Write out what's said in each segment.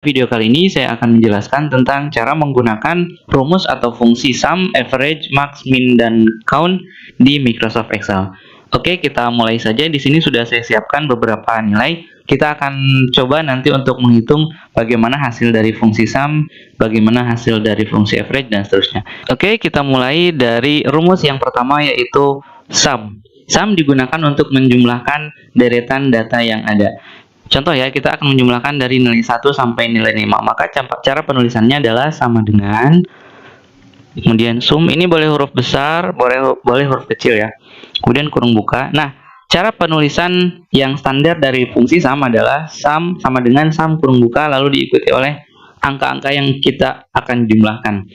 Video kali ini saya akan menjelaskan tentang cara menggunakan rumus atau fungsi sum, average, max, min, dan count di Microsoft Excel. Oke, kita mulai saja. Di sini sudah saya siapkan beberapa nilai. Kita akan coba nanti untuk menghitung bagaimana hasil dari fungsi sum, bagaimana hasil dari fungsi average, dan seterusnya. Oke, kita mulai dari rumus yang pertama, yaitu sum. Sum digunakan untuk menjumlahkan deretan data yang ada. Contoh ya, kita akan menjumlahkan dari nilai 1 sampai nilai 5. Maka cara penulisannya adalah sama dengan, kemudian sum, ini boleh huruf besar, boleh huruf kecil ya. Kemudian kurung buka. Nah, cara penulisan yang standar dari fungsi sum adalah sum sama dengan sum kurung buka, lalu diikuti oleh angka-angka yang kita akan jumlahkan.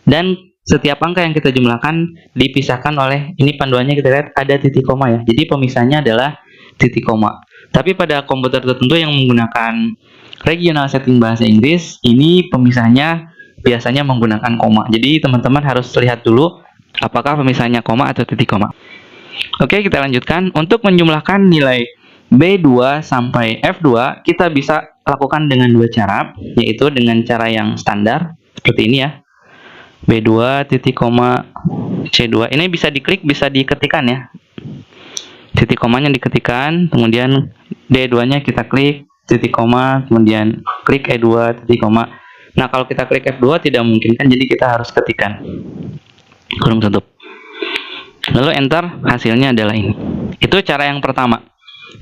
Dan setiap angka yang kita jumlahkan dipisahkan oleh, ini panduannya kita lihat ada titik koma ya. Jadi pemisahnya adalah titik koma. Tapi pada komputer tertentu yang menggunakan regional setting bahasa Inggris, ini pemisahnya biasanya menggunakan koma. Jadi teman-teman harus lihat dulu apakah pemisahnya koma atau titik koma. Oke, kita lanjutkan. Untuk menjumlahkan nilai B2 sampai F2, kita bisa lakukan dengan dua cara, yaitu dengan cara yang standar, seperti ini ya. B2 titik koma C2. Ini bisa diklik, bisa diketikkan ya. Titik komanya diketikkan, kemudian D2-nya kita klik, titik koma, kemudian klik E2, titik koma. Nah, kalau kita klik F2 tidak memungkinkan, jadi kita harus ketikkan. Kurung tutup. Lalu enter, hasilnya adalah ini. Itu cara yang pertama.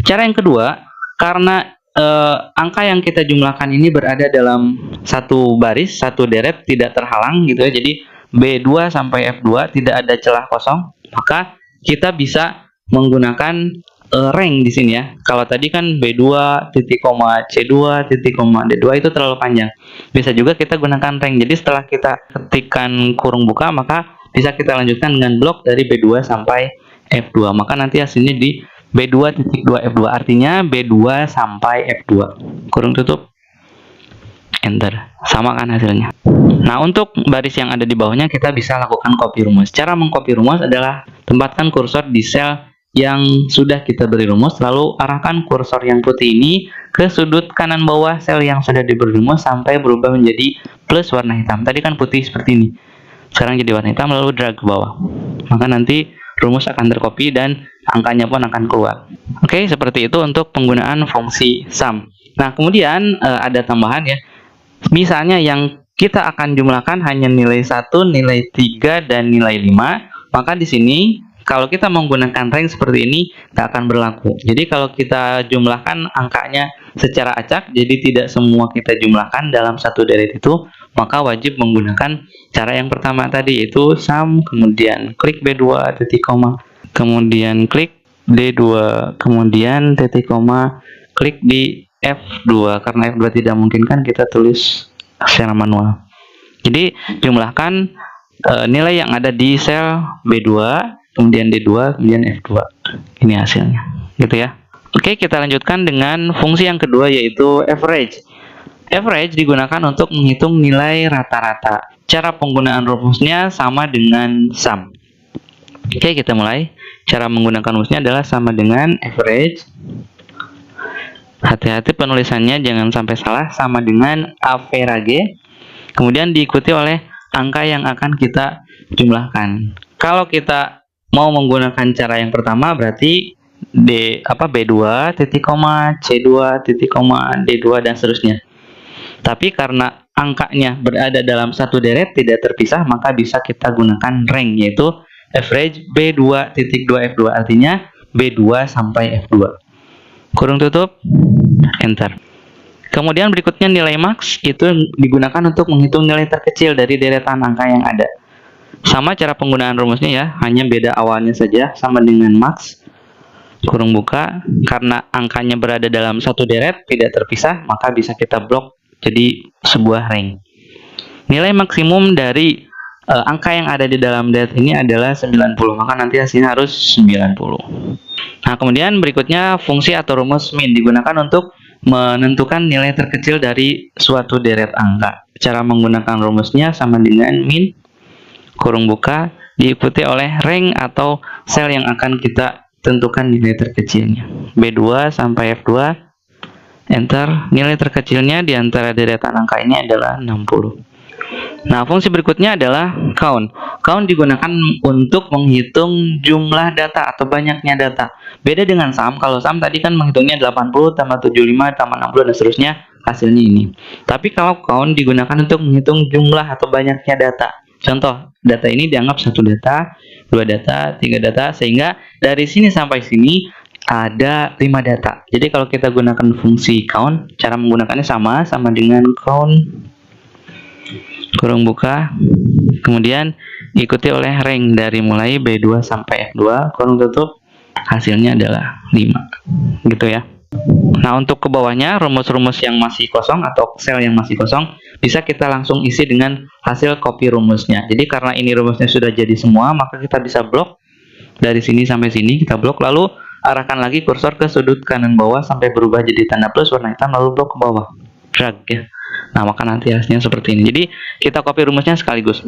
Cara yang kedua, karena angka yang kita jumlahkan ini berada dalam satu baris, satu deret, tidak terhalang gitu ya. Jadi B2 sampai F2 tidak ada celah kosong, maka kita bisa menggunakan rank di sini ya. Kalau tadi kan B2 titik koma C2 titik koma D2 itu terlalu panjang. Bisa juga kita gunakan rank. Jadi setelah kita ketikkan kurung buka, maka bisa kita lanjutkan dengan blok dari B2 sampai F2. Maka nanti hasilnya di B2 titik 2 F2. Artinya B2 sampai F2. Kurung tutup. Enter. Sama kan hasilnya. Nah, untuk baris yang ada di bawahnya kita bisa lakukan copy rumus. Cara mengcopy rumus adalah tempatkan kursor di sel yang sudah kita beri rumus, lalu arahkan kursor yang putih ini ke sudut kanan bawah sel yang sudah diberi rumus sampai berubah menjadi plus warna hitam. Tadi kan putih seperti ini, sekarang jadi warna hitam, lalu drag ke bawah. Maka nanti rumus akan tercopy dan angkanya pun akan keluar. Oke, seperti itu untuk penggunaan fungsi sum. Nah, kemudian ada tambahan ya. Misalnya yang kita akan jumlahkan hanya nilai 1, nilai 3, dan nilai 5, maka di sini kalau kita menggunakan rank seperti ini, nggak akan berlaku. Jadi kalau kita jumlahkan angkanya secara acak, jadi tidak semua kita jumlahkan dalam satu deret itu, maka wajib menggunakan cara yang pertama tadi, yaitu sum, kemudian klik B2, titik koma, kemudian klik D2, kemudian titik koma, klik di F2. Karena F2 tidak memungkinkan, kita tulis secara manual. Jadi jumlahkan nilai yang ada di sel B2, kemudian D2, kemudian F2. Ini hasilnya, gitu ya. Oke, kita lanjutkan dengan fungsi yang kedua, yaitu average. Average digunakan untuk menghitung nilai rata-rata. Cara penggunaan rumusnya sama dengan sum. Oke, kita mulai. Cara menggunakan rumusnya adalah sama dengan average. Hati-hati penulisannya, jangan sampai salah. Sama dengan average. Kemudian diikuti oleh angka yang akan kita jumlahkan. Kalau kita mau menggunakan cara yang pertama, berarti B2 titik koma C2 titik koma D2 dan seterusnya. Tapi karena angkanya berada dalam satu deret tidak terpisah, maka bisa kita gunakan rank, yaitu average B2 titik 2 F2. Artinya B2 sampai F2. Kurung tutup. Enter. Kemudian berikutnya nilai max, itu digunakan untuk menghitung nilai terkecil dari deretan angka yang ada. Sama cara penggunaan rumusnya ya, hanya beda awalnya saja, sama dengan max, kurung buka. Karena angkanya berada dalam satu deret, tidak terpisah, maka bisa kita blok jadi sebuah rank. Nilai maksimum dari angka yang ada di dalam deret ini adalah 90, maka nanti hasilnya harus 90. Nah, kemudian berikutnya fungsi atau rumus min digunakan untuk menentukan nilai terkecil dari suatu deret angka. Cara menggunakan rumusnya sama dengan min, kurung buka, diikuti oleh rank atau sel yang akan kita tentukan nilai terkecilnya. B2 sampai F2, enter. Nilai terkecilnya di antara deretan angka ini adalah 60. Nah, fungsi berikutnya adalah count. Count digunakan untuk menghitung jumlah data atau banyaknya data. Beda dengan sum. Kalau sum tadi kan menghitungnya 80 tambah 75 tambah 60 dan seterusnya, hasilnya ini. Tapi kalau count digunakan untuk menghitung jumlah atau banyaknya data. Contoh, data ini dianggap 1 data, 2 data, 3 data, sehingga dari sini sampai sini ada 5 data. Jadi kalau kita gunakan fungsi count, cara menggunakannya sama dengan count kurung buka, kemudian diikuti oleh rank dari mulai B2 sampai F2, kurung tutup, hasilnya adalah 5, gitu ya. Nah, untuk ke bawahnya, rumus-rumus yang masih kosong atau sel yang masih kosong, bisa kita langsung isi dengan hasil copy rumusnya. Jadi karena ini rumusnya sudah jadi semua, maka kita bisa blok dari sini sampai sini, kita blok, lalu arahkan lagi kursor ke sudut kanan bawah sampai berubah jadi tanda plus warna hitam, lalu blok ke bawah, drag ya. Nah, maka nanti hasilnya seperti ini. Jadi kita copy rumusnya sekaligus.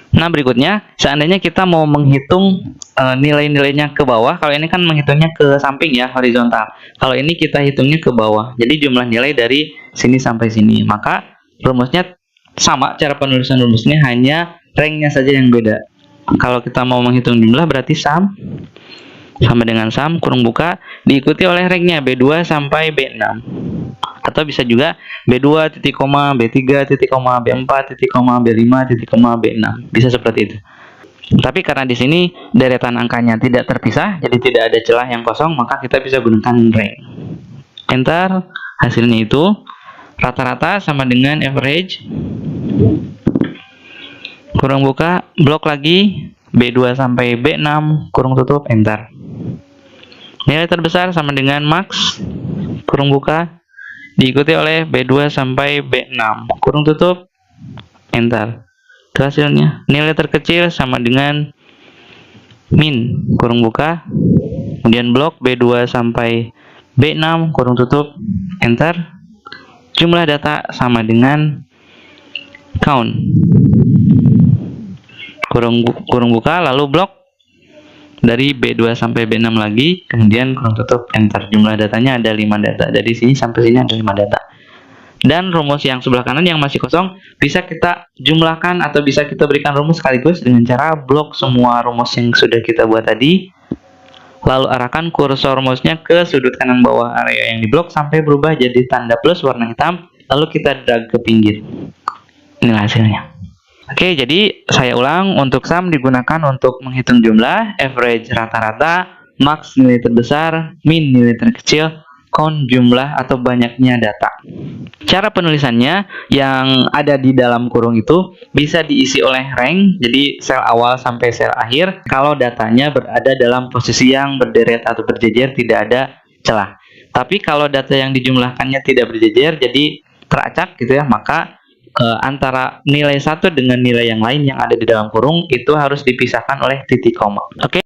Nah, berikutnya, seandainya kita mau menghitung nilai-nilainya ke bawah, kalau ini kan menghitungnya ke samping ya, horizontal. Kalau ini kita hitungnya ke bawah. Jadi jumlah nilai dari sini sampai sini. Maka rumusnya sama, cara penulisan rumusnya hanya ranknya saja yang beda. Kalau kita mau menghitung jumlah berarti sum sama dengan sum kurung buka diikuti oleh ranknya B2 sampai B6. Atau bisa juga B2 titik koma, B3 titik koma, B4 titik koma, B5 titik koma, B6. Bisa seperti itu. Tapi karena di sini deretan angkanya tidak terpisah, jadi tidak ada celah yang kosong, maka kita bisa gunakan rank. Enter, hasilnya itu rata-rata sama dengan average. Kurung buka, blok lagi B2 sampai B6, kurung tutup, enter. Nilai terbesar sama dengan max, kurung buka, diikuti oleh B2 sampai B6, kurung tutup, enter. Itu hasilnya. Nilai terkecil sama dengan min, kurung buka, kemudian blok B2 sampai B6, kurung tutup, enter. Jumlah data sama dengan count, kurung buka, lalu blok dari B2 sampai B6 lagi, kemudian kurung tutup, enter. Jumlah datanya ada 5 data. Dari sini sampai sini ada 5 data. Dan rumus yang sebelah kanan yang masih kosong bisa kita jumlahkan atau bisa kita berikan rumus sekaligus dengan cara blok semua rumus yang sudah kita buat tadi. Lalu arahkan kursor rumusnya ke sudut kanan bawah area yang diblok sampai berubah jadi tanda plus warna hitam, lalu kita drag ke pinggir. Inilah hasilnya. Oke, jadi saya ulang, untuk sum digunakan untuk menghitung jumlah, average rata-rata, max nilai terbesar, min nilai terkecil, count jumlah atau banyaknya data. Cara penulisannya yang ada di dalam kurung itu bisa diisi oleh rank, jadi sel awal sampai sel akhir, kalau datanya berada dalam posisi yang berderet atau berjejer, tidak ada celah. Tapi kalau data yang dijumlahkannya tidak berjejer, jadi teracak gitu ya, maka antara nilai satu dengan nilai yang lain yang ada di dalam kurung itu harus dipisahkan oleh titik koma. Oke.